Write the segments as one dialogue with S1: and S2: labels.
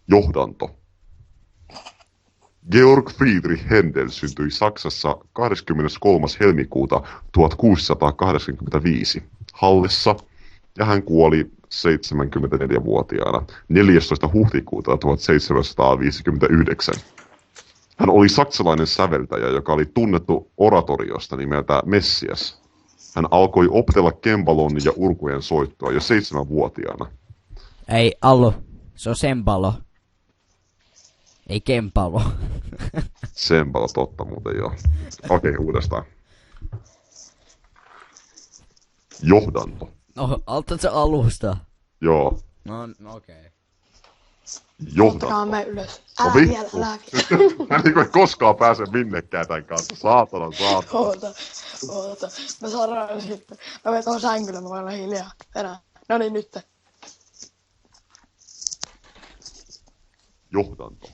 S1: Johdanto. Georg Friedrich Händel syntyi Saksassa 23. helmikuuta 1685 Hallessa ja hän kuoli 74-vuotiaana 14. huhtikuuta 1759. Hän oli saksalainen säveltäjä, joka oli tunnettu oratoriosta nimeltä Messias. Hän alkoi opetella kembalon ja urkujen soittoa jo 7-vuotiaana.
S2: Ei, Allu. Se on sembalo. Ei kempalo.
S1: Sembalo, totta muuten joo. Okei, uudestaan. Johdanto.
S2: No, aloitatko se alusta?
S1: Joo.
S2: No, okei.
S1: Johdanto.
S3: Ottakaa me ylös.
S1: No
S3: Älä
S1: vittu.
S3: vielä, älä vielä.
S1: Mä en koskaan pääse minnekään tän kanssa. Saatana.
S3: Oota. Mä saadaan sitten. Mä menen tuohon sänkylle, mä voin olla hiljaa. Enää. No niin, nyt.
S1: Johdanto.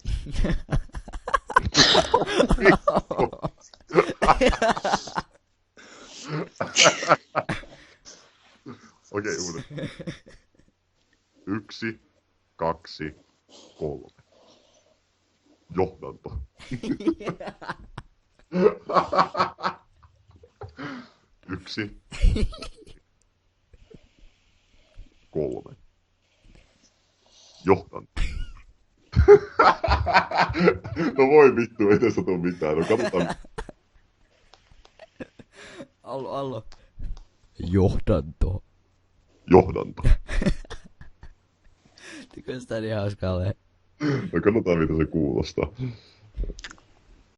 S1: Okei, uudestaan. 1, 2, 3. Johdanto. 1, 3. Johdanto. No voi vittu, ei tässä tuu mitään. No katsotaan.
S2: Allu. Johdanto.
S1: Johdanto.
S2: Tykö sitä niin hauskaa ole?
S1: No katsotaan mitä se kuulostaa.